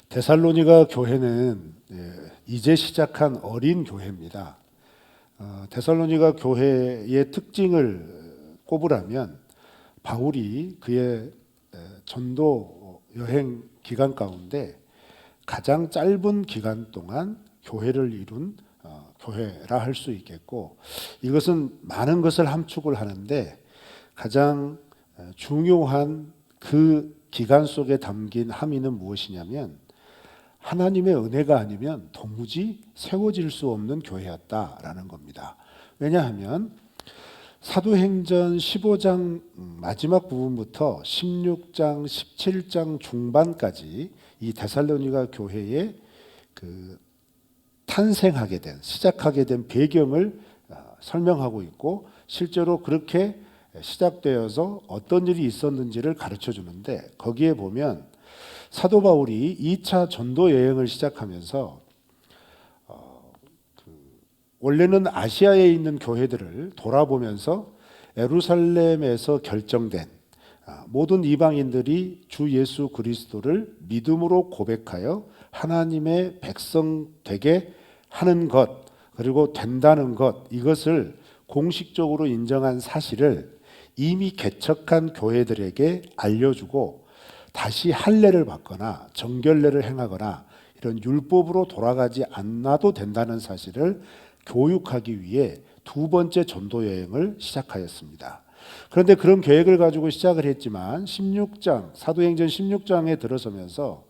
데살로니가 교회는 이제 시작한 어린 교회입니다. 데살로니가 교회의 특징을 꼽으라면 바울이 그의 전도 여행 기간 가운데 가장 짧은 기간 동안 교회를 이룬 교회라 할 수 있겠고, 이것은 많은 것을 함축을 하는데 가장 중요한 그 기간 속에 담긴 함의는 무엇이냐면, 하나님의 은혜가 아니면 도무지 세워질 수 없는 교회였다라는 겁니다. 왜냐하면 사도행전 15장 마지막 부분부터 16장, 17장 중반까지 이 데살로니가 교회의 그 탄생하게 된, 시작하게 된 배경을 설명하고 있고, 실제로 그렇게 시작되어서 어떤 일이 있었는지를 가르쳐 주는데, 거기에 보면 사도 바울이 2차 전도 여행을 시작하면서 원래는 아시아에 있는 교회들을 돌아보면서 예루살렘에서 결정된 모든 이방인들이 주 예수 그리스도를 믿음으로 고백하여 하나님의 백성 되게 하는 것, 그리고 된다는 것, 이것을 공식적으로 인정한 사실을 이미 개척한 교회들에게 알려주고, 다시 할례를 받거나 정결례를 행하거나 이런 율법으로 돌아가지 않아도 된다는 사실을 교육하기 위해 두 번째 전도 여행을 시작하였습니다. 그런데 그런 계획을 가지고 시작을 했지만 16장, 사도행전 16장에 들어서면서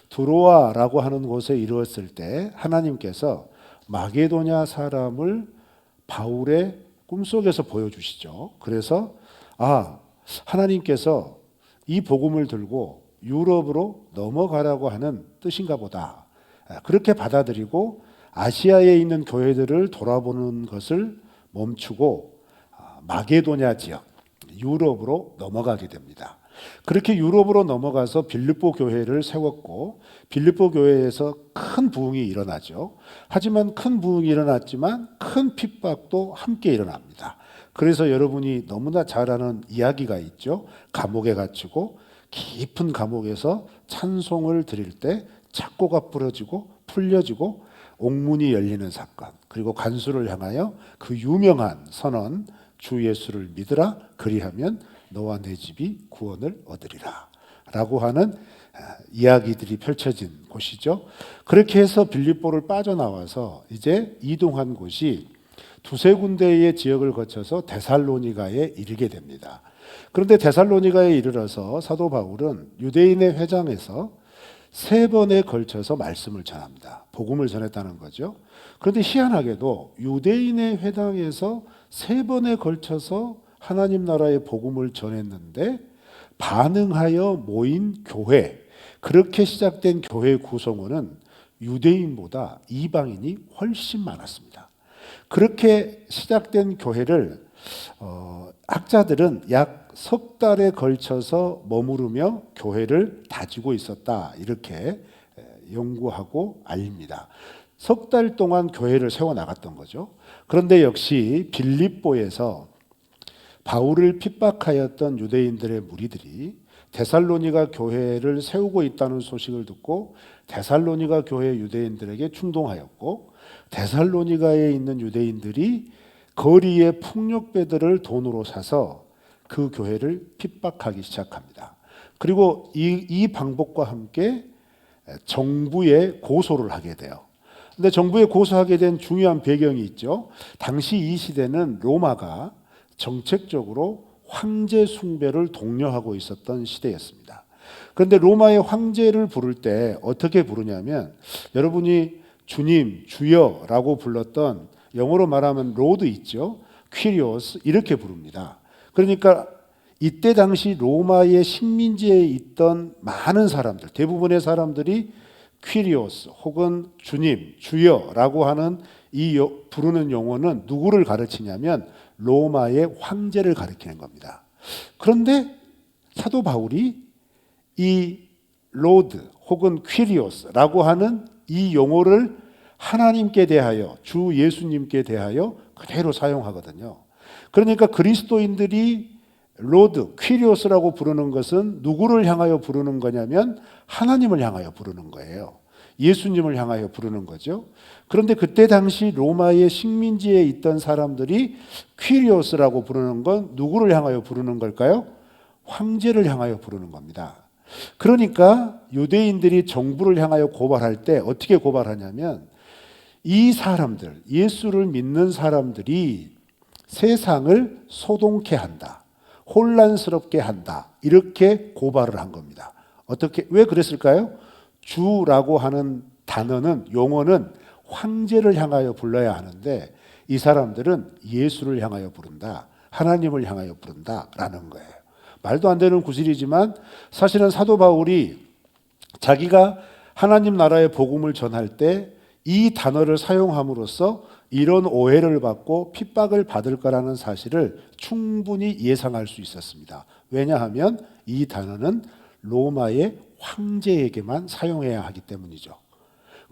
드로아라고 하는 곳에 이르렀을 때 하나님께서 마게도냐 사람을 바울의 꿈속에서 보여주시죠. 그래서 하나님께서 이 복음을 들고 유럽으로 넘어가라고 하는 뜻인가 보다, 그렇게 받아들이고 아시아에 있는 교회들을 돌아보는 것을 멈추고 마게도냐 지역, 유럽으로 넘어가게 됩니다. 그렇게 유럽으로 넘어가서 빌립보 교회를 세웠고, 빌립보 교회에서 큰 부흥이 일어나죠. 하지만 큰 부흥이 일어났지만 큰 핍박도 함께 일어납니다. 그래서 여러분이 너무나 잘 아는 이야기가 있죠. 감옥에 갇히고 깊은 감옥에서 찬송을 드릴 때 착고가 부러지고 풀려지고 옥문이 열리는 사건, 그리고 간수를 향하여 그 유명한 선언, 주 예수를 믿으라, 그리하면 너와 내 집이 구원을 얻으리라 라고 하는 이야기들이 펼쳐진 곳이죠. 그렇게 해서 빌립보를 빠져나와서 이제 이동한 곳이 두세 군데의 지역을 거쳐서 데살로니가에 이르게 됩니다. 그런데 데살로니가에 이르러서 사도 바울은 유대인의 회당에서 3번에 걸쳐서 말씀을 전합니다. 복음을 전했다는 거죠. 그런데 희한하게도 유대인의 회당에서 3번에 걸쳐서 하나님 나라의 복음을 전했는데 반응하여 모인 교회, 그렇게 시작된 교회 구성원은 유대인보다 이방인이 훨씬 많았습니다. 그렇게 시작된 교회를 학자들은 약 석 달에 걸쳐서 머무르며 교회를 다지고 있었다, 이렇게 연구하고 알립니다. 석 달 동안 교회를 세워나갔던 거죠. 그런데 역시 빌립보에서 바울을 핍박하였던 유대인들의 무리들이 데살로니가 교회를 세우고 있다는 소식을 듣고 데살로니가 교회 유대인들에게 충동하였고, 데살로니가에 있는 유대인들이 거리의 풍력배들을 돈으로 사서 그 교회를 핍박하기 시작합니다. 그리고 이 방법과 함께 정부에 고소를 하게 돼요. 근데 정부에 고소하게 된 중요한 배경이 있죠. 당시 이 시대는 로마가 정책적으로 황제 숭배를 독려하고 있었던 시대였습니다. 그런데 로마의 황제를 부를 때 어떻게 부르냐면, 여러분이 주님, 주여라고 불렀던, 영어로 말하면 로드 있죠. 퀴리오스, 이렇게 부릅니다. 그러니까 이때 당시 로마의 식민지에 있던 많은 사람들, 대부분의 사람들이 퀴리오스 혹은 주님, 주여라고 하는 이 부르는 용어는 누구를 가르치냐면 로마의 황제를 가리키는 겁니다. 그런데 사도 바울이 이 로드 혹은 퀴리오스라고 하는 이 용어를 하나님께 대하여, 주 예수님께 대하여 그대로 사용하거든요. 그러니까 그리스도인들이 로드, 퀴리오스라고 부르는 것은 누구를 향하여 부르는 거냐면 하나님을 향하여 부르는 거예요. 예수님을 향하여 부르는 거죠. 그런데 그때 당시 로마의 식민지에 있던 사람들이 퀴리오스라고 부르는 건 누구를 향하여 부르는 걸까요? 황제를 향하여 부르는 겁니다. 그러니까 유대인들이 정부를 향하여 고발할 때 어떻게 고발하냐면 이 사람들, 예수를 믿는 사람들이 세상을 소동케 한다, 혼란스럽게 한다, 이렇게 고발을 한 겁니다. 어떻게, 왜 그랬을까요? 주라고 하는 단어는, 용어는 황제를 향하여 불러야 하는데 이 사람들은 예수를 향하여 부른다, 하나님을 향하여 부른다라는 거예요. 말도 안 되는 구실이지만 사실은 사도 바울이 자기가 하나님 나라의 복음을 전할 때 이 단어를 사용함으로써 이런 오해를 받고 핍박을 받을 거라는 사실을 충분히 예상할 수 있었습니다. 왜냐하면 이 단어는 로마의 황제에게만 사용해야 하기 때문이죠.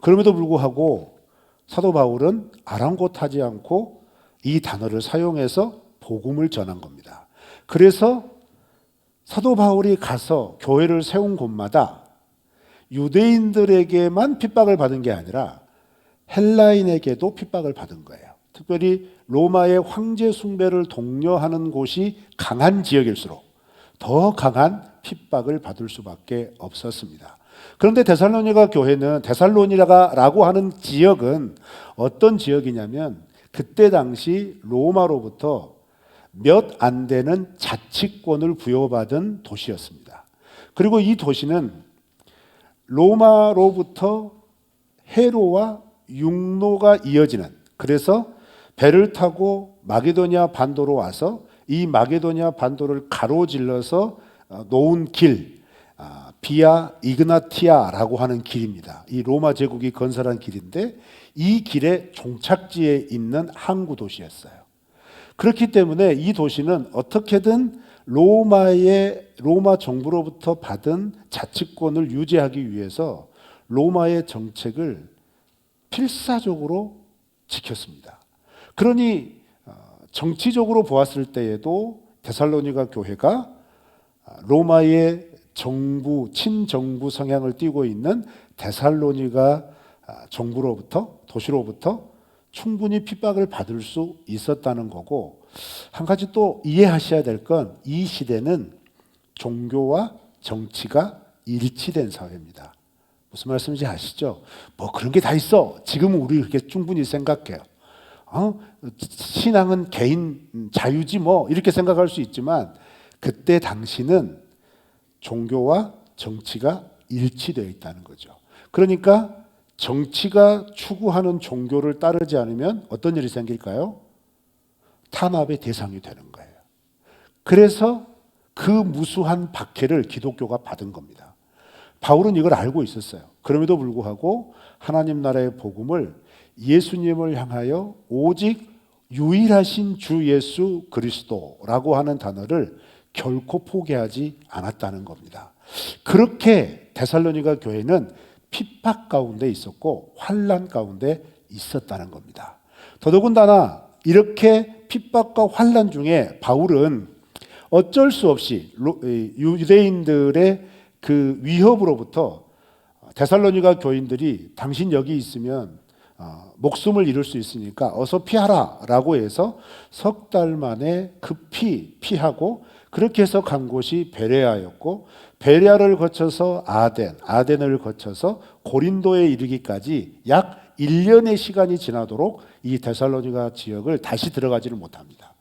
그럼에도 불구하고 사도 바울은 아랑곳하지 않고 이 단어를 사용해서 복음을 전한 겁니다. 그래서 사도 바울이 가서 교회를 세운 곳마다 유대인들에게만 핍박을 받은 게 아니라 헬라인에게도 핍박을 받은 거예요. 특별히 로마의 황제 숭배를 독려하는 곳이 강한 지역일수록 더 강한 핍박을 받을 수밖에 없었습니다. 그런데 데살로니가 교회는, 데살로니가라고 하는 지역은 어떤 지역이냐면 그때 당시 로마로부터 몇 안 되는 자치권을 부여받은 도시였습니다. 그리고 이 도시는 로마로부터 해로와 육로가 이어지는, 그래서 배를 타고 마게도냐 반도로 와서 이 마게도냐 반도를 가로질러서 놓은 길, 비아 이그나티아라고 하는 길입니다. 이 로마 제국이 건설한 길인데 이 길의 종착지에 있는 항구 도시였어요. 그렇기 때문에 이 도시는 어떻게든 로마 정부로부터 받은 자치권을 유지하기 위해서 로마의 정책을 필사적으로 지켰습니다. 그러니 정치적으로 보았을 때에도 데살로니가 교회가 로마의 정부, 친정부 성향을 띠고 있는 데살로니가 정부로부터, 도시로부터 충분히 핍박을 받을 수 있었다는 거고, 한 가지 또 이해하셔야 될 건 이 시대는 종교와 정치가 일치된 사회입니다. 무슨 말씀인지 아시죠? 뭐 그런 게 다 있어. 지금은 우리 그렇게 충분히 생각해요. 신앙은 개인 자유지 뭐 이렇게 생각할 수 있지만 그때 당시는 종교와 정치가 일치되어 있다는 거죠. 그러니까 정치가 추구하는 종교를 따르지 않으면 어떤 일이 생길까요? 탄압의 대상이 되는 거예요. 그래서 그 무수한 박해를 기독교가 받은 겁니다. 바울은 이걸 알고 있었어요. 그럼에도 불구하고 하나님 나라의 복음을, 예수님을 향하여 오직 유일하신 주 예수 그리스도라고 하는 단어를 결코 포기하지 않았다는 겁니다. 그렇게 데살로니가 교회는 핍박 가운데 있었고 환난 가운데 있었다는 겁니다. 더더군다나 이렇게 핍박과 환난 중에 바울은 어쩔 수 없이 유대인들의 그 위협으로부터 데살로니가 교인들이 당신 여기 있으면 목숨을 잃을 수 있으니까 어서 피하라라고 해서 석 달 만에 급히 피하고, 그렇게 해서 간 곳이 베레아였고, 베레아를 거쳐서 아덴을 거쳐서 고린도에 이르기까지 약 1년의 시간이 지나도록 이 데살로니가 지역을 다시 들어가지를 못합니다.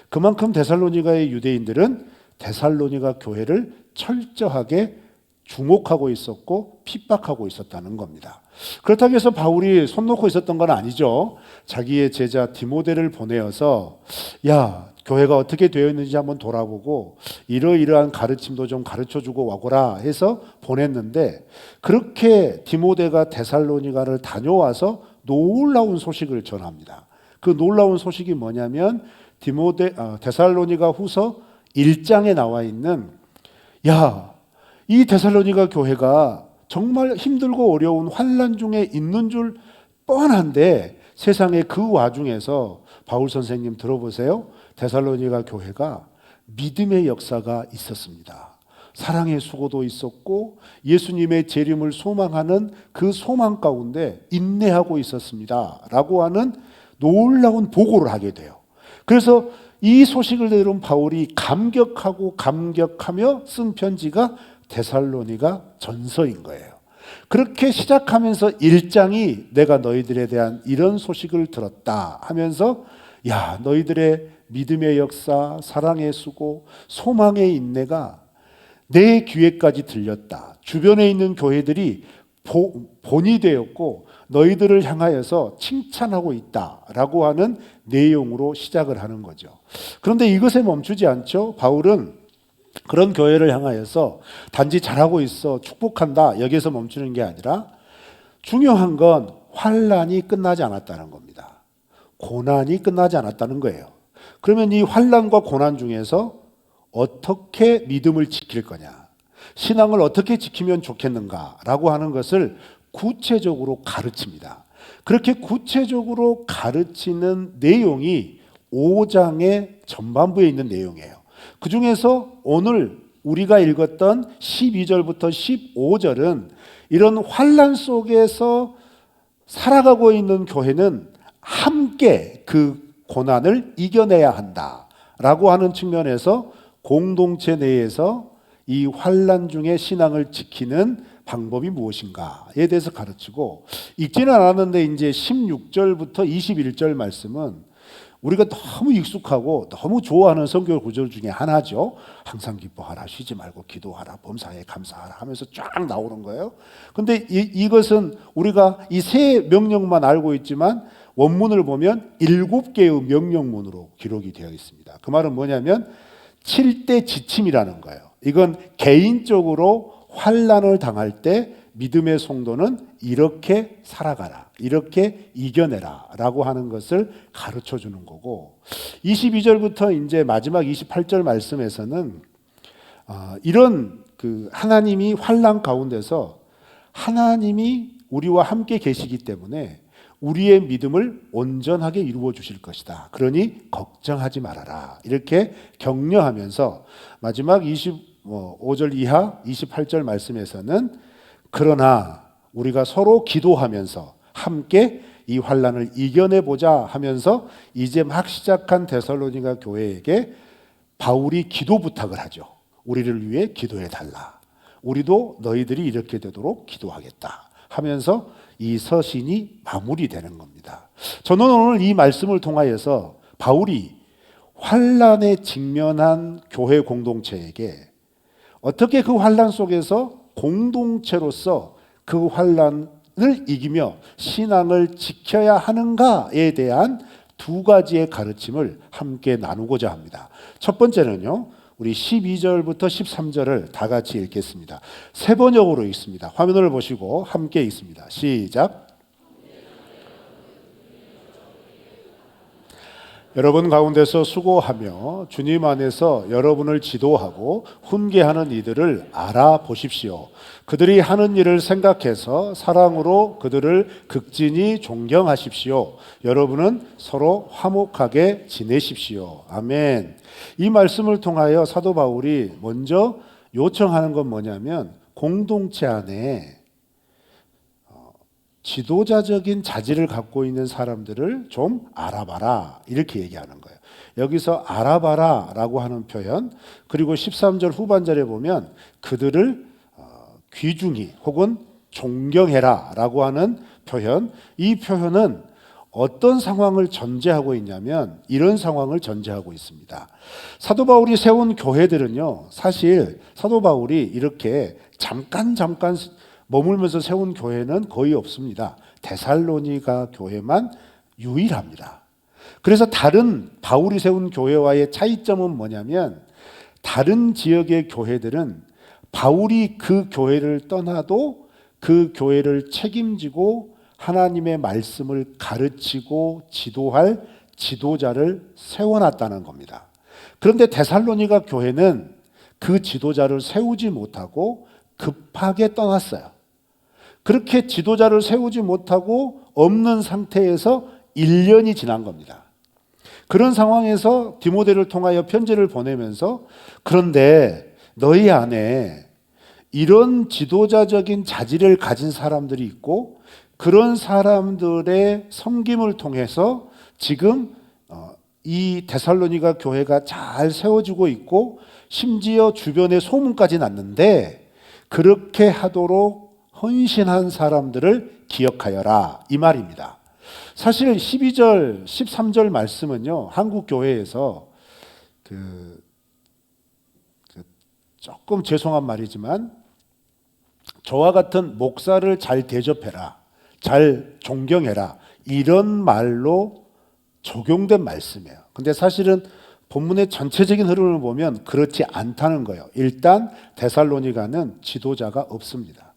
그만큼 데살로니가의 유대인들은 데살로니가 교회를 철저하게 주목하고 있었고 핍박하고 있었다는 겁니다. 그렇다고 해서 바울이 손 놓고 있었던 건 아니죠. 자기의 제자 디모데를 보내어서 야, 교회가 어떻게 되어 있는지 한번 돌아보고 이러이러한 가르침도 좀 가르쳐주고 와거라 해서 보냈는데, 그렇게 디모데가 데살로니가를 다녀와서 놀라운 소식을 전합니다. 그 놀라운 소식이 뭐냐면 데살로니가 후서 1장에 나와 있는, 야, 이 데살로니가 교회가 정말 힘들고 어려운 환난 중에 있는 줄 뻔한데 세상에 그 와중에서 바울 선생님 들어보세요. 데살로니가 교회가 믿음의 역사가 있었습니다. 사랑의 수고도 있었고 예수님의 재림을 소망하는 그 소망 가운데 인내하고 있었습니다 라고 하는 놀라운 보고를 하게 돼요. 그래서 이 소식을 들은 바울이 감격하며 쓴 편지가 데살로니가 전서인 거예요. 그렇게 시작하면서 1장이 내가 너희들에 대한 이런 소식을 들었다 하면서 야, 너희들의 믿음의 역사, 사랑의 수고, 소망의 인내가 내 귀에까지 들렸다. 주변에 있는 교회들이 본이 되었고 너희들을 향하여서 칭찬하고 있다라고 하는 내용으로 시작을 하는 거죠. 그런데 이것에 멈추지 않죠. 바울은 그런 교회를 향하여서 단지 잘하고 있어, 축복한다, 여기서 멈추는 게 아니라 중요한 건 환난이 끝나지 않았다는 겁니다. 고난이 끝나지 않았다는 거예요. 그러면 이 환난과 고난 중에서 어떻게 믿음을 지킬 거냐, 신앙을 어떻게 지키면 좋겠는가라고 하는 것을 구체적으로 가르칩니다. 그렇게 구체적으로 가르치는 내용이 5장의 전반부에 있는 내용이에요. 그 중에서 오늘 우리가 읽었던 12절부터 15절은 이런 환난 속에서 살아가고 있는 교회는 함께 그 고난을 이겨내야 한다라고 하는 측면에서 공동체 내에서 이 환난 중에 신앙을 지키는 방법이 무엇인가에 대해서 가르치고, 읽지는 않았는데 이제 16절부터 21절 말씀은 우리가 너무 익숙하고 너무 좋아하는 성경 구절 중에 하나죠. 항상 기뻐하라, 쉬지 말고 기도하라, 범사에 감사하라 하면서 쫙 나오는 거예요. 근데 이것은 우리가 이 세 명령만 알고 있지만 원문을 보면 7개의 명령문으로 기록이 되어 있습니다. 그 말은 뭐냐면 7대 지침이라는 거예요. 이건 개인적으로 환난을 당할 때 믿음의 성도는 이렇게 살아가라, 이렇게 이겨내라 라고 하는 것을 가르쳐 주는 거고, 22절부터 이제 마지막 28절 말씀에서는 이런 그 하나님이 환난 가운데서 하나님이 우리와 함께 계시기 때문에 우리의 믿음을 온전하게 이루어 주실 것이다. 그러니 걱정하지 말아라. 이렇게 격려하면서 마지막 25절 이하 28절 말씀에서는 그러나 우리가 서로 기도하면서 함께 이 환난을 이겨내 보자 하면서 이제 막 시작한 데살로니가 교회에게 바울이 기도 부탁을 하죠. 우리를 위해 기도해 달라. 우리도 너희들이 이렇게 되도록 기도하겠다 하면서 이 서신이 마무리되는 겁니다. 저는 오늘 이 말씀을 통하여서 바울이 환난에 직면한 교회 공동체에게 어떻게 그 환난 속에서 공동체로서 그 환난을 이기며 신앙을 지켜야 하는가에 대한 두 가지의 가르침을 함께 나누고자 합니다. 첫 번째는요, 우리 12절부터 13절을 다 같이 읽겠습니다. 세 번역으로 읽습니다. 화면을 보시고 함께 읽습니다. 시작. 여러분 가운데서 수고하며 주님 안에서 여러분을 지도하고 훈계하는 이들을 알아보십시오. 그들이 하는 일을 생각해서 사랑으로 그들을 극진히 존경하십시오. 여러분은 서로 화목하게 지내십시오. 아멘. 이 말씀을 통하여 사도 바울이 먼저 요청하는 건 뭐냐면 공동체 안에 지도자적인 자질을 갖고 있는 사람들을 좀 알아봐라, 이렇게 얘기하는 거예요. 여기서 알아봐라 라고 하는 표현, 그리고 13절 후반절에 보면 그들을 귀중히 혹은 존경해라 라고 하는 표현, 이 표현은 어떤 상황을 전제하고 있냐면 이런 상황을 전제하고 있습니다. 사도 바울이 세운 교회들은요, 사실 사도 바울이 이렇게 잠깐 머물면서 세운 교회는 거의 없습니다. 데살로니가 교회만 유일합니다. 그래서 다른 바울이 세운 교회와의 차이점은 뭐냐면 다른 지역의 교회들은 바울이 그 교회를 떠나도 그 교회를 책임지고 하나님의 말씀을 가르치고 지도할 지도자를 세워놨다는 겁니다. 그런데 데살로니가 교회는 그 지도자를 세우지 못하고 급하게 떠났어요. 그렇게 지도자를 세우지 못하고 없는 상태에서 1년이 지난 겁니다. 그런 상황에서 디모데를 통하여 편지를 보내면서 그런데 너희 안에 이런 지도자적인 자질을 가진 사람들이 있고 그런 사람들의 섬김을 통해서 지금 이 데살로니가 교회가 잘 세워지고 있고 심지어 주변에 소문까지 났는데 그렇게 하도록 헌신한 사람들을 기억하여라 이 말입니다. 사실 12절, 13절 말씀은요 한국 교회에서 조금 죄송한 말이지만 저와 같은 목사를 잘 대접해라, 잘 존경해라 이런 말로 적용된 말씀이에요. 근데 사실은 본문의 전체적인 흐름을 보면 그렇지 않다는 거예요. 일단 데살로니가는 지도자가 없습니다.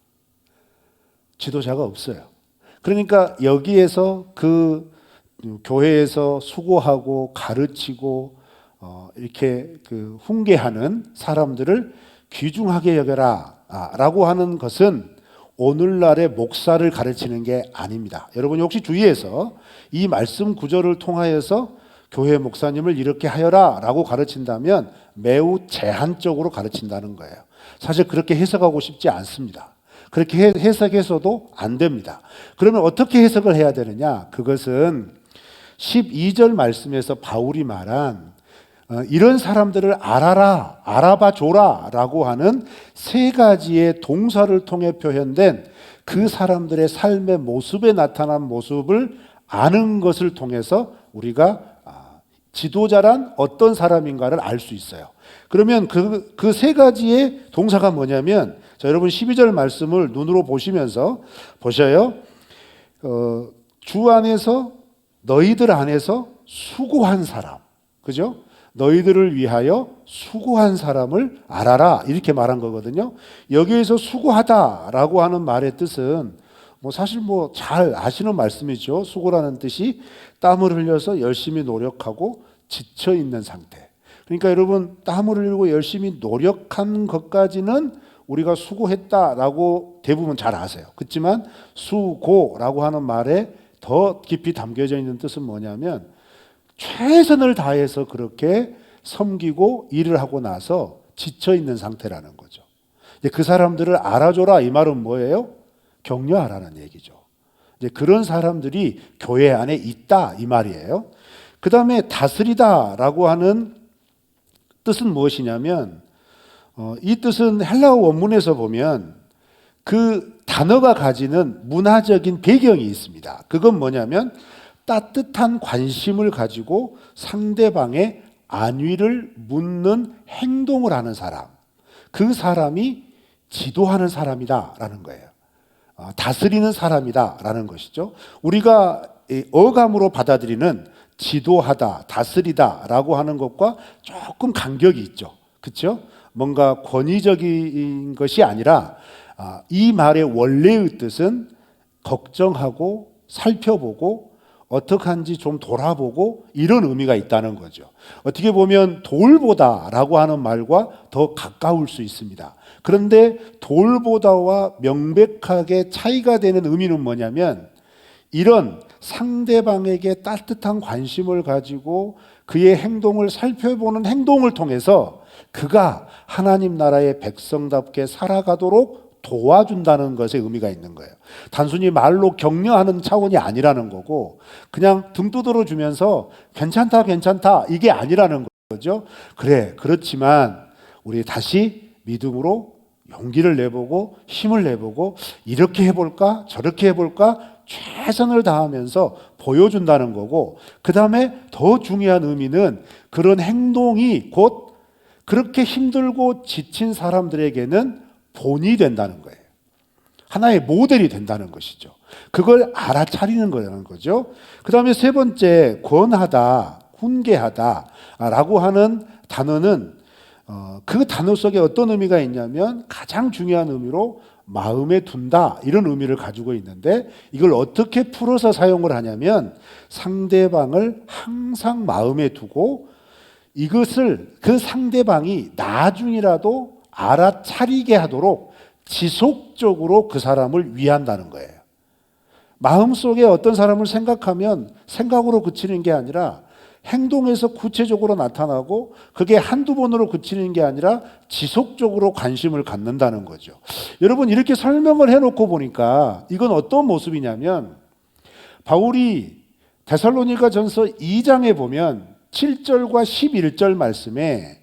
지도자가 없어요. 그러니까 여기에서 그 교회에서 수고하고 가르치고 이렇게 훈계하는 사람들을 귀중하게 여겨라 라고 하는 것은 오늘날의 목사를 가르치는 게 아닙니다. 여러분 혹시 주위에서 이 말씀 구절을 통하여서 교회 목사님을 이렇게 하여라 라고 가르친다면 매우 제한적으로 가르친다는 거예요. 사실 그렇게 해석하고 싶지 않습니다. 그렇게 해석해서도 안 됩니다. 그러면 어떻게 해석을 해야 되느냐? 그것은 12절 말씀에서 바울이 말한 이런 사람들을 알아라, 알아봐 줘라 라고 하는 세 가지의 동사를 통해 표현된 그 사람들의 삶의 모습에 나타난 모습을 아는 것을 통해서 우리가 지도자란 어떤 사람인가를 알 수 있어요. 그러면 그 세 가지의 동사가 뭐냐면 자, 여러분 12절 말씀을 눈으로 보시면서 보셔요. 주 안에서 너희들 안에서 수고한 사람, 그죠? 너희들을 위하여 수고한 사람을 알아라 이렇게 말한 거거든요. 여기에서 수고하다라고 하는 말의 뜻은 사실 잘 아시는 말씀이죠. 수고라는 뜻이 땀을 흘려서 열심히 노력하고 지쳐 있는 상태. 그러니까 여러분 땀을 흘리고 열심히 노력한 것까지는 우리가 수고했다라고 대부분 잘 아세요. 그렇지만 수고라고 하는 말에 더 깊이 담겨져 있는 뜻은 뭐냐면 최선을 다해서 그렇게 섬기고 일을 하고 나서 지쳐 있는 상태라는 거죠. 이제 그 사람들을 알아줘라 이 말은 뭐예요? 격려하라는 얘기죠. 이제 그런 사람들이 교회 안에 있다 이 말이에요. 그 다음에 다스리다라고 하는 뜻은 무엇이냐면 이 뜻은 헬라어 원문에서 보면 그 단어가 가지는 문화적인 배경이 있습니다. 그건 뭐냐면 따뜻한 관심을 가지고 상대방의 안위를 묻는 행동을 하는 사람, 그 사람이 지도하는 사람이다라는 거예요. 다스리는 사람이다라는 것이죠. 우리가 어감으로 받아들이는 지도하다, 다스리다라고 하는 것과 조금 간격이 있죠. 그렇죠? 뭔가 권위적인 것이 아니라 이 말의 원래의 뜻은 걱정하고 살펴보고 어떻게 하는지 좀 돌아보고 이런 의미가 있다는 거죠. 어떻게 보면 돌보다라고 하는 말과 더 가까울 수 있습니다. 그런데 돌보다와 명백하게 차이가 되는 의미는 뭐냐면 이런 상대방에게 따뜻한 관심을 가지고 그의 행동을 살펴보는 행동을 통해서 그가 하나님 나라의 백성답게 살아가도록 도와준다는 것에 의미가 있는 거예요. 단순히 말로 격려하는 차원이 아니라는 거고 그냥 등 두드려 주면서 괜찮다 괜찮다 이게 아니라는 거죠. 그래 그렇지만 우리 다시 믿음으로 용기를 내보고 힘을 내보고 이렇게 해볼까 저렇게 해볼까 최선을 다하면서 보여준다는 거고 그 다음에 더 중요한 의미는 그런 행동이 곧 그렇게 힘들고 지친 사람들에게는 본이 된다는 거예요. 하나의 모델이 된다는 것이죠. 그걸 알아차리는 거라는 거죠. 그 다음에 세 번째 권하다, 훈계하다 라고 하는 단어는 그 단어 속에 어떤 의미가 있냐면 가장 중요한 의미로 마음에 둔다 이런 의미를 가지고 있는데 이걸 어떻게 풀어서 사용을 하냐면 상대방을 항상 마음에 두고 이것을 그 상대방이 나중이라도 알아차리게 하도록 지속적으로 그 사람을 위한다는 거예요. 마음속에 어떤 사람을 생각하면 생각으로 그치는 게 아니라 행동에서 구체적으로 나타나고 그게 한두 번으로 그치는 게 아니라 지속적으로 관심을 갖는다는 거죠. 여러분 이렇게 설명을 해놓고 보니까 이건 어떤 모습이냐면 바울이 데살로니가전서 2장에 보면 7절과 11절 말씀에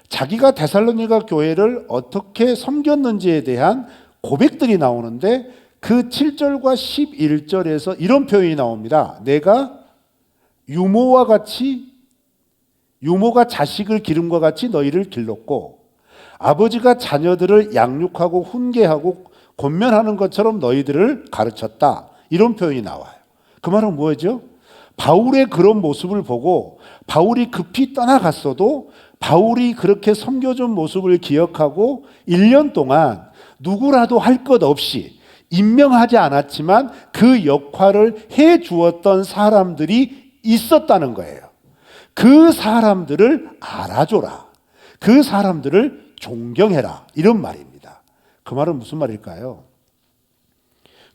자기가 데살로니가 교회를 어떻게 섬겼는지에 대한 고백들이 나오는데 그 7절과 11절에서 이런 표현이 나옵니다. 내가 유모가 자식을 기름과 같이 너희를 길렀고 아버지가 자녀들을 양육하고 훈계하고 권면하는 것처럼 너희들을 가르쳤다. 이런 표현이 나와요. 그 말은 뭐죠? 바울의 그런 모습을 보고 바울이 급히 떠나갔어도 바울이 그렇게 섬겨준 모습을 기억하고 1년 동안 누구라도 할 것 없이 임명하지 않았지만 그 역할을 해 주었던 사람들이 있었다는 거예요. 그 사람들을 알아줘라. 그 사람들을 존경해라. 이런 말입니다. 그 말은 무슨 말일까요?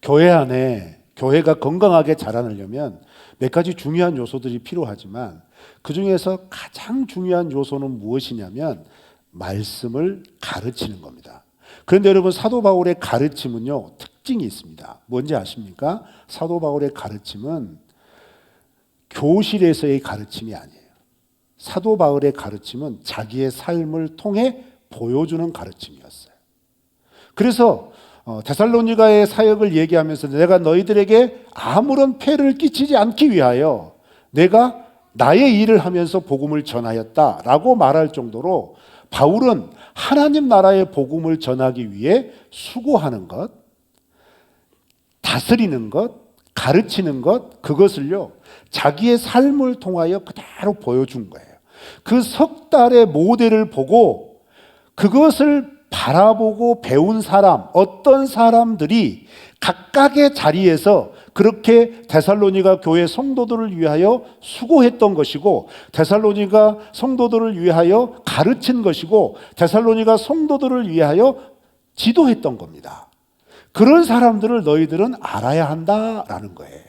교회 안에 교회가 건강하게 자라나려면 몇 가지 중요한 요소들이 필요하지만 그 중에서 가장 중요한 요소는 무엇이냐면 말씀을 가르치는 겁니다. 그런데 여러분 사도 바울의 가르침은요 특징이 있습니다. 뭔지 아십니까? 사도 바울의 가르침은 교실에서의 가르침이 아니에요. 사도 바울의 가르침은 자기의 삶을 통해 보여주는 가르침이었어요. 그래서 데살로니가의 사역을 얘기하면서 내가 너희들에게 아무런 폐를 끼치지 않기 위하여 내가 나의 일을 하면서 복음을 전하였다라고 말할 정도로 바울은 하나님 나라의 복음을 전하기 위해 수고하는 것, 다스리는 것, 가르치는 것, 그것을요 자기의 삶을 통하여 그대로 보여준 거예요. 그 석 달의 모델을 보고 그것을 바라보고 배운 사람, 어떤 사람들이 각각의 자리에서 그렇게 데살로니가 교회 성도들을 위하여 수고했던 것이고 데살로니가 성도들을 위하여 가르친 것이고 데살로니가 성도들을 위하여 지도했던 겁니다. 그런 사람들을 너희들은 알아야 한다라는 거예요.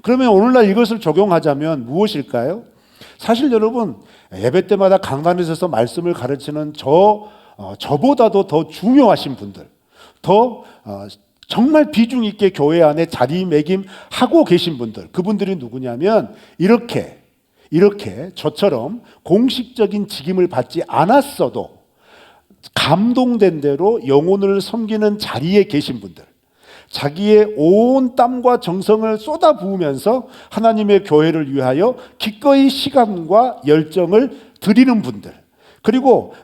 그러면 오늘날 이것을 적용하자면 무엇일까요? 사실 여러분 예배 때마다 강단에 서서 말씀을 가르치는 저보다도 더 중요하신 분들, 더 정말 비중 있게 교회 안에 자리매김하고 계신 분들, 그분들이 누구냐면 이렇게 저처럼 공식적인 직임을 받지 않았어도 감동된 대로 영혼을 섬기는 자리에 계신 분들, 자기의 온 땀과 정성을 쏟아부으면서 하나님의 교회를 위하여 기꺼이 시간과 열정을 드리는 분들, 그리고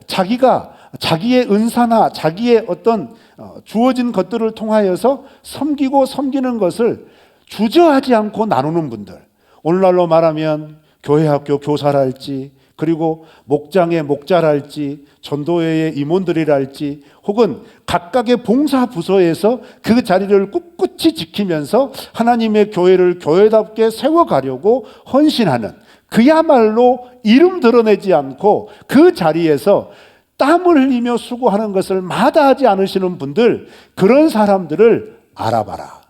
자기의 은사나 자기의 어떤 주어진 것들을 통하여서 섬기고 섬기는 것을 주저하지 않고 나누는 분들, 오늘날로 말하면 교회학교 교사랄지, 그리고 목장의 목자랄지, 전도회의 임원들이랄지, 혹은 각각의 봉사 부서에서 그 자리를 꿋꿋이 지키면서 하나님의 교회를 교회답게 세워가려고 헌신하는, 그야말로 이름 드러내지 않고 그 자리에서 땀을 흘리며 수고하는 것을 마다하지 않으시는 분들, 그런 사람들을 알아봐라.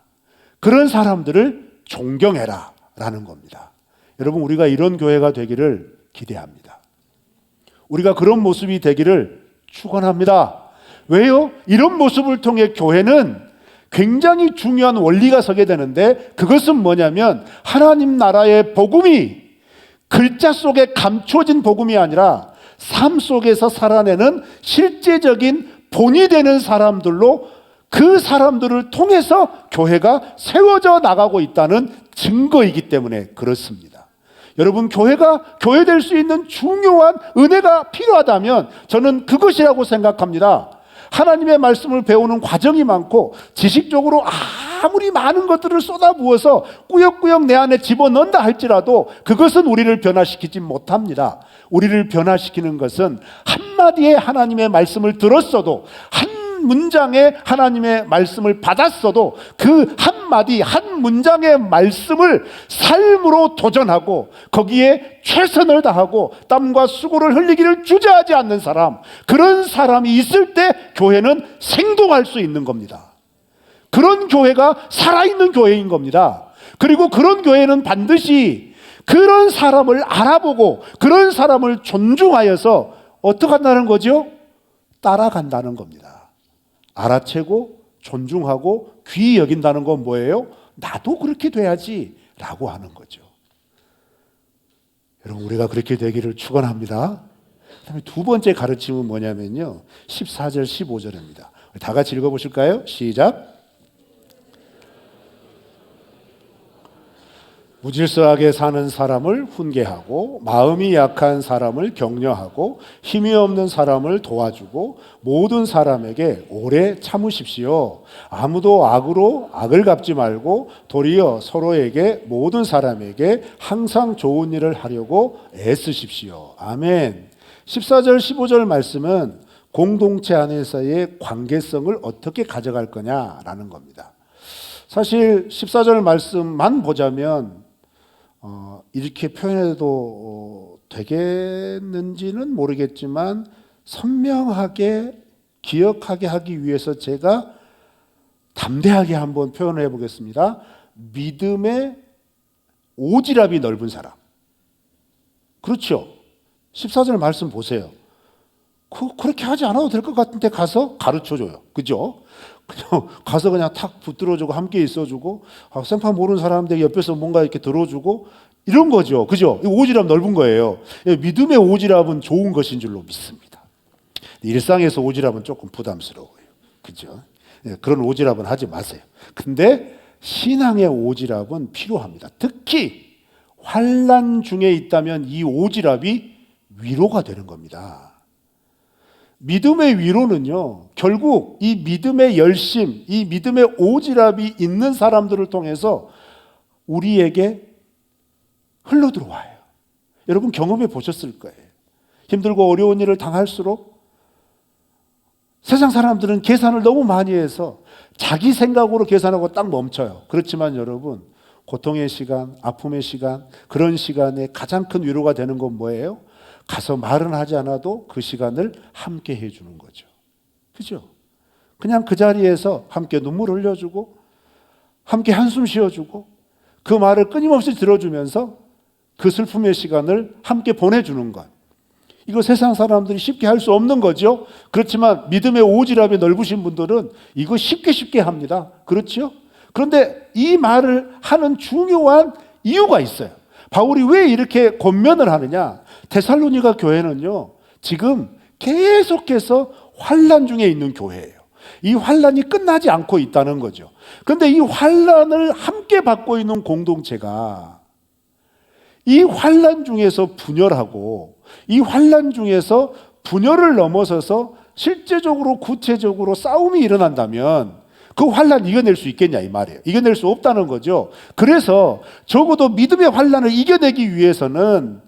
그런 사람들을 존경해라 라는 겁니다. 여러분, 우리가 이런 교회가 되기를 기대합니다. 우리가 그런 모습이 되기를 축원합니다. 왜요? 이런 모습을 통해 교회는 굉장히 중요한 원리가 서게 되는데, 그것은 뭐냐면 하나님 나라의 복음이 글자 속에 감춰진 복음이 아니라 삶 속에서 살아내는 실제적인 본이 되는 사람들로, 그 사람들을 통해서 교회가 세워져 나가고 있다는 증거이기 때문에 그렇습니다. 여러분, 교회가 교회될 수 있는 중요한 은혜가 필요하다면 저는 그것이라고 생각합니다. 하나님의 말씀을 배우는 과정이 많고 지식적으로 아무리 많은 것들을 쏟아부어서 꾸역꾸역 내 안에 집어넣는다 할지라도 그것은 우리를 변화시키지 못합니다. 우리를 변화시키는 것은 한마디의 하나님의 말씀을 들었어도, 한 문장의 하나님의 말씀을 받았어도 그 한마디 한 문장의 말씀을 삶으로 도전하고 거기에 최선을 다하고 땀과 수고를 흘리기를 주저하지 않는 사람, 그런 사람이 있을 때 교회는 생동할 수 있는 겁니다. 그런 교회가 살아있는 교회인 겁니다. 그리고 그런 교회는 반드시 그런 사람을 알아보고 그런 사람을 존중하여서 어떻게 한다는 거죠? 따라간다는 겁니다. 알아채고 존중하고 귀히 여긴다는 건 뭐예요? 나도 그렇게 돼야지 라고 하는 거죠. 여러분, 우리가 그렇게 되기를 축원합니다. 그다음에 두 번째 가르침은 뭐냐면요, 14절 15절입니다. 다 같이 읽어보실까요? 시작. 무질서하게 사는 사람을 훈계하고 마음이 약한 사람을 격려하고 힘이 없는 사람을 도와주고 모든 사람에게 오래 참으십시오. 아무도 악으로 악을 갚지 말고 도리어 서로에게 모든 사람에게 항상 좋은 일을 하려고 애쓰십시오. 아멘. 14절 15절 말씀은 공동체 안에서의 관계성을 어떻게 가져갈 거냐라는 겁니다. 사실 14절 말씀만 보자면 이렇게 표현해도 되겠는지는 모르겠지만 선명하게 기억하게 하기 위해서 제가 담대하게 한번 표현해 보겠습니다. 믿음의 오지랖이 넓은 사람. 그렇죠. 14절 말씀 보세요. 그렇게 하지 않아도 될 것 같은데 가서 가르쳐줘요. 그죠? 그냥 가서 그냥 탁 붙들어주고 함께 있어주고, 생판 모르는 사람들 옆에서 뭔가 이렇게 들어주고 이런 거죠. 그죠? 오지랖 넓은 거예요. 믿음의 오지랖은 좋은 것인 줄로 믿습니다. 일상에서 오지랖은 조금 부담스러워요. 그죠? 그런 오지랖은 하지 마세요. 근데 신앙의 오지랖은 필요합니다. 특히 환난 중에 있다면 이 오지랖이 위로가 되는 겁니다. 믿음의 위로는요, 결국 이 믿음의 열심, 이 믿음의 오지랖이 있는 사람들을 통해서 우리에게 흘러들어와요. 여러분 경험해 보셨을 거예요. 힘들고 어려운 일을 당할수록 세상 사람들은 계산을 너무 많이 해서 자기 생각으로 계산하고 딱 멈춰요. 그렇지만 여러분, 고통의 시간, 아픔의 시간, 그런 시간에 가장 큰 위로가 되는 건 뭐예요? 가서 말은 하지 않아도 그 시간을 함께 해주는 거죠. 그죠? 그냥 그 자리에서 함께 눈물 흘려주고 함께 한숨 쉬어주고 그 말을 끊임없이 들어주면서 그 슬픔의 시간을 함께 보내주는 것. 이거 세상 사람들이 쉽게 할 수 없는 거죠. 그렇지만 믿음의 오지랖이 넓으신 분들은 이거 쉽게 합니다. 그렇죠? 그런데 이 말을 하는 중요한 이유가 있어요. 바울이 왜 이렇게 권면을 하느냐? 데살로니가 교회는요, 지금 계속해서 환난 중에 있는 교회예요. 이 환난이 끝나지 않고 있다는 거죠. 그런데 이 환난을 함께 받고 있는 공동체가 이 환난 중에서 분열하고 이 환난 중에서 분열을 넘어서서 실제적으로 구체적으로 싸움이 일어난다면 그 환난 이겨낼 수 있겠냐 이 말이에요. 이겨낼 수 없다는 거죠. 그래서 적어도 믿음의 환난을 이겨내기 위해서는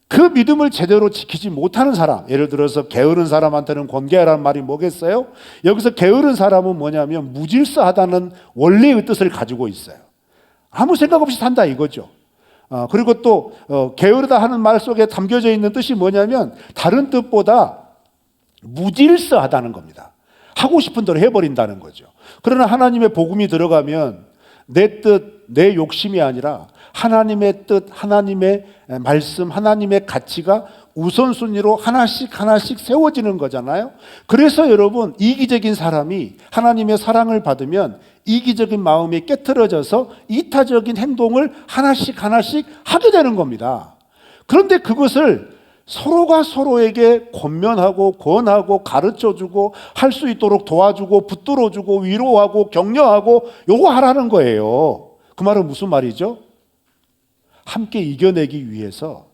그 믿음을 제대로 지키지 못하는 사람, 예를 들어서 게으른 사람한테는 권계하라는 말이 뭐겠어요? 여기서 게으른 사람은 뭐냐면 무질서하다는 원래의 뜻을 가지고 있어요. 아무 생각 없이 산다 이거죠. 그리고 또 게으르다 하는 말 속에 담겨져 있는 뜻이 뭐냐면 다른 뜻보다 무질서하다는 겁니다. 하고 싶은 대로 해버린다는 거죠. 그러나 하나님의 복음이 들어가면 내 뜻, 내 욕심이 아니라 하나님의 뜻, 하나님의 말씀, 하나님의 가치가 우선순위로 하나씩 세워지는 거잖아요. 그래서 여러분, 이기적인 사람이 하나님의 사랑을 받으면 이기적인 마음이 깨트려져서 이타적인 행동을 하나씩 하게 되는 겁니다. 그런데 그것을 서로가 서로에게 권면하고 권하고 가르쳐주고 할 수 있도록 도와주고 붙들어주고 위로하고 격려하고 요거 하라는 거예요. 그 말은 무슨 말이죠? 함께 이겨내기 위해서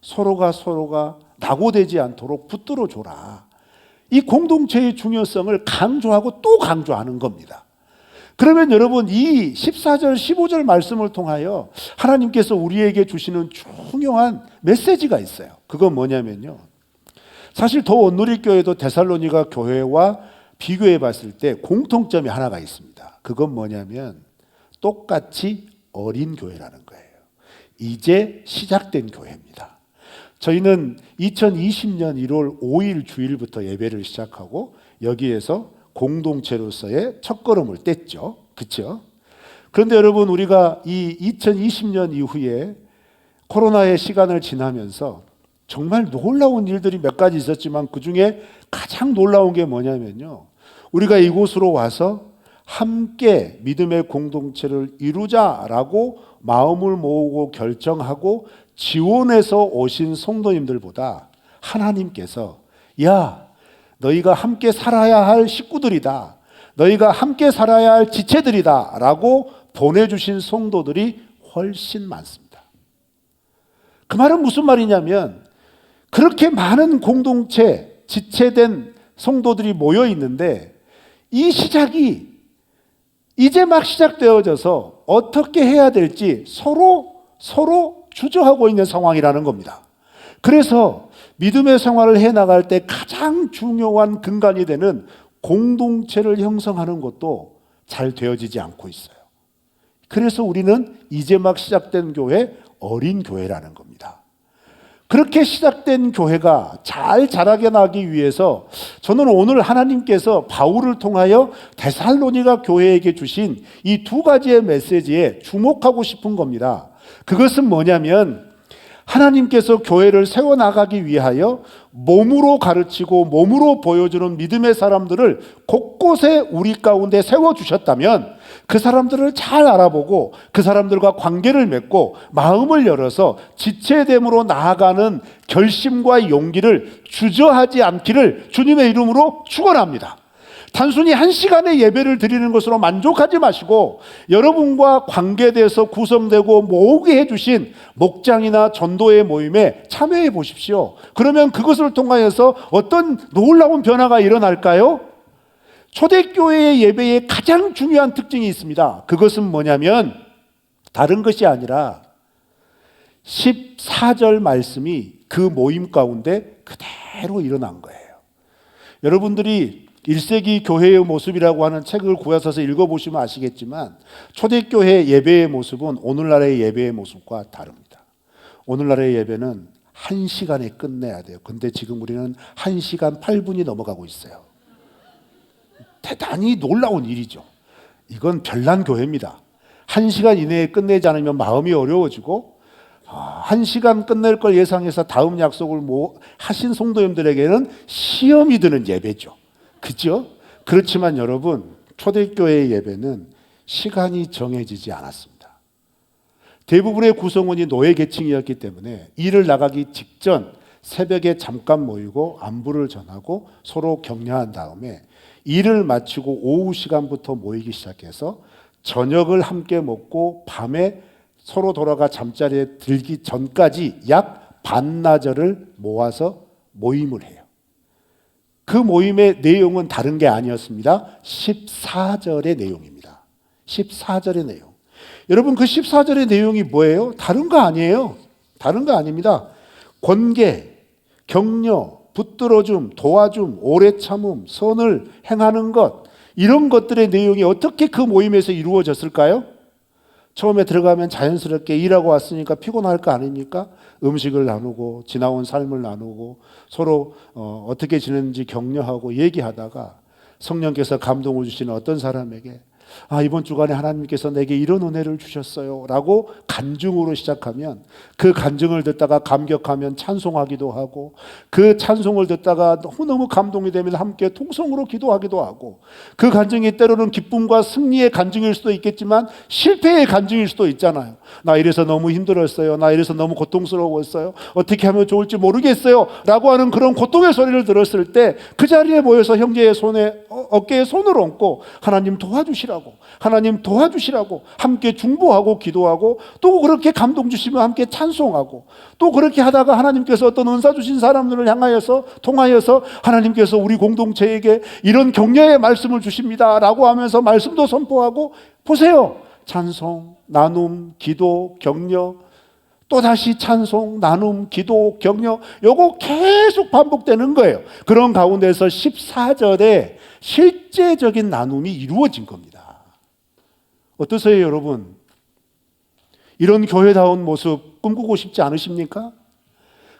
서로가 낙오되지 않도록 붙들어줘라. 이 공동체의 중요성을 강조하고 또 강조하는 겁니다. 그러면 여러분, 이 14절 15절 말씀을 통하여 하나님께서 우리에게 주시는 중요한 메시지가 있어요. 그건 뭐냐면요, 사실 더 온누리교회도 데살로니가 교회와 비교해 봤을 때 공통점이 하나가 있습니다. 그건 뭐냐면 똑같이 어린 교회라는 거예요. 이제 시작된 교회입니다. 저희는 2020년 1월 5일 주일부터 예배를 시작하고 여기에서 공동체로서의 첫걸음을 뗐죠. 그렇죠? 그런데 여러분, 우리가 이 2020년 이후에 코로나의 시간을 지나면서 정말 놀라운 일들이 몇 가지 있었지만 그 중에 가장 놀라운 게 뭐냐면요. 우리가 이곳으로 와서 함께 믿음의 공동체를 이루자라고 마음을 모으고 결정하고 지원해서 오신 성도님들보다 하나님께서 야, 너희가 함께 살아야 할 식구들이다. 너희가 함께 살아야 할 지체들이다 라고 보내주신 성도들이 훨씬 많습니다. 그 말은 무슨 말이냐면 그렇게 많은 공동체, 지체된 성도들이 모여 있는데 이 시작이 이제 막 시작되어져서 어떻게 해야 될지 서로 주저하고 있는 상황이라는 겁니다. 그래서 믿음의 생활을 해나갈 때 가장 중요한 근간이 되는 공동체를 형성하는 것도 잘 되어지지 않고 있어요. 그래서 우리는 이제 막 시작된 교회, 어린 교회라는 겁니다. 그렇게 시작된 교회가 잘 자라게 나기 위해서 저는 오늘 하나님께서 바울을 통하여 데살로니가 교회에게 주신 이 두 가지의 메시지에 주목하고 싶은 겁니다. 그것은 뭐냐면 하나님께서 교회를 세워나가기 위하여 몸으로 가르치고 몸으로 보여주는 믿음의 사람들을 곳곳에 우리 가운데 세워주셨다면 그 사람들을 잘 알아보고 그 사람들과 관계를 맺고 마음을 열어서 지체됨으로 나아가는 결심과 용기를 주저하지 않기를 주님의 이름으로 축원합니다. 단순히 한 시간의 예배를 드리는 것으로 만족하지 마시고 여러분과 관계돼서 구성되고 모으게 해주신 목장이나 전도의 모임에 참여해 보십시오. 그러면 그것을 통하여서 어떤 놀라운 변화가 일어날까요? 초대교회의 예배에 가장 중요한 특징이 있습니다. 그것은 뭐냐면 다른 것이 아니라 14절 말씀이 그 모임 가운데 그대로 일어난 거예요. 여러분들이 1세기 교회의 모습이라고 하는 책을 구하셔서 읽어보시면 아시겠지만 초대교회 예배의 모습은 오늘날의 예배의 모습과 다릅니다. 오늘날의 예배는 1시간에 끝내야 돼요. 근데 지금 우리는 1시간 8분이 넘어가고 있어요. 대단히 놀라운 일이죠. 이건 별난 교회입니다. 1시간 이내에 끝내지 않으면 마음이 어려워지고 1시간 끝낼 걸 예상해서 다음 약속을 하신 성도님들에게는 시험이 드는 예배죠. 그죠? 그렇지만 여러분, 초대교회의 예배는 시간이 정해지지 않았습니다. 대부분의 구성원이 노예 계층이었기 때문에 일을 나가기 직전 새벽에 잠깐 모이고 안부를 전하고 서로 격려한 다음에 일을 마치고 오후 시간부터 모이기 시작해서 저녁을 함께 먹고 밤에 서로 돌아가 잠자리에 들기 전까지 약 반나절을 모아서 모임을 해요. 그 모임의 내용은 다른 게 아니었습니다. 14절의 내용입니다. 14절의 내용. 여러분 그 14절의 내용이 뭐예요? 다른 거 아니에요. 다른 거 아닙니다. 권계, 격려, 붙들어줌, 도와줌, 오래 참음, 선을 행하는 것, 이런 것들의 내용이 어떻게 그 모임에서 이루어졌을까요? 처음에 들어가면 자연스럽게 일하고 왔으니까 피곤할 거 아닙니까? 음식을 나누고 지나온 삶을 나누고 서로 어떻게 지내는지 격려하고 얘기하다가 성령께서 감동을 주시는 어떤 사람에게 이번 주간에 하나님께서 내게 이런 은혜를 주셨어요 라고 간증으로 시작하면 그 간증을 듣다가 감격하면 찬송하기도 하고 그 찬송을 듣다가 너무너무 감동이 되면 함께 통성으로 기도하기도 하고 그 간증이 때로는 기쁨과 승리의 간증일 수도 있겠지만 실패의 간증일 수도 있잖아요. 나 이래서 너무 힘들었어요. 나 이래서 너무 고통스러웠어요. 어떻게 하면 좋을지 모르겠어요 라고 하는 그런 고통의 소리를 들었을 때 그 자리에 모여서 형제의 손에 어깨에 손을 얹고 하나님 도와주시라고 하나님 도와주시라고 함께 중보하고 기도하고 또 그렇게 감동 주시면 함께 찬송하고 또 그렇게 하다가 하나님께서 어떤 은사 주신 사람들을 향하여서 통하여서 하나님께서 우리 공동체에게 이런 격려의 말씀을 주십니다 라고 하면서 말씀도 선포하고 보세요. 찬송, 나눔, 기도, 격려 또다시 찬송, 나눔, 기도, 격려 요거 계속 반복되는 거예요. 그런 가운데서 14절에 실제적인 나눔이 이루어진 겁니다. 어떠세요 여러분? 이런 교회다운 모습 꿈꾸고 싶지 않으십니까?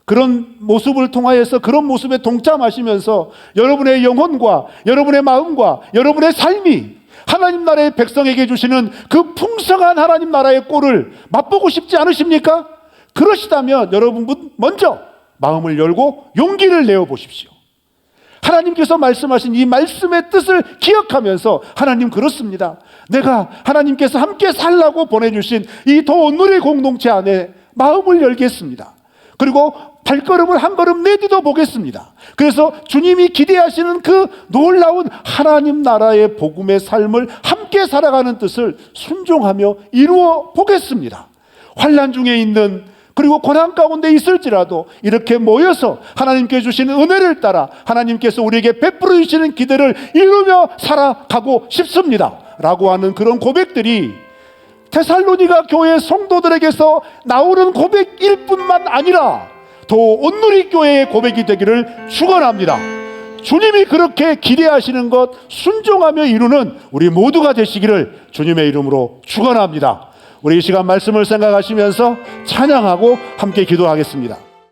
그런 모습을 통하여서 그런 모습에 동참하시면서 여러분의 영혼과 여러분의 마음과 여러분의 삶이 하나님 나라의 백성에게 주시는 그 풍성한 하나님 나라의 꼴을 맛보고 싶지 않으십니까? 그러시다면 여러분 먼저 마음을 열고 용기를 내어 보십시오. 하나님께서 말씀하신 이 말씀의 뜻을 기억하면서, 하나님 그렇습니다, 내가 하나님께서 함께 살라고 보내주신 이 더 온누리 공동체 안에 마음을 열겠습니다. 그리고 발걸음을 한 걸음 내딛어 보겠습니다. 그래서 주님이 기대하시는 그 놀라운 하나님 나라의 복음의 삶을 함께 살아가는 뜻을 순종하며 이루어 보겠습니다. 환난 중에 있는, 그리고 고난 가운데 있을지라도 이렇게 모여서 하나님께 주시는 은혜를 따라 하나님께서 우리에게 베풀어 주시는 기대를 이루며 살아가고 싶습니다 라고 하는 그런 고백들이 데살로니가 교회 성도들에게서 나오는 고백일 뿐만 아니라 더 온누리 교회의 고백이 되기를 축원합니다. 주님이 그렇게 기대하시는 것 순종하며 이루는 우리 모두가 되시기를 주님의 이름으로 축원합니다. 우리 이 시간 말씀을 생각하시면서 찬양하고 함께 기도하겠습니다.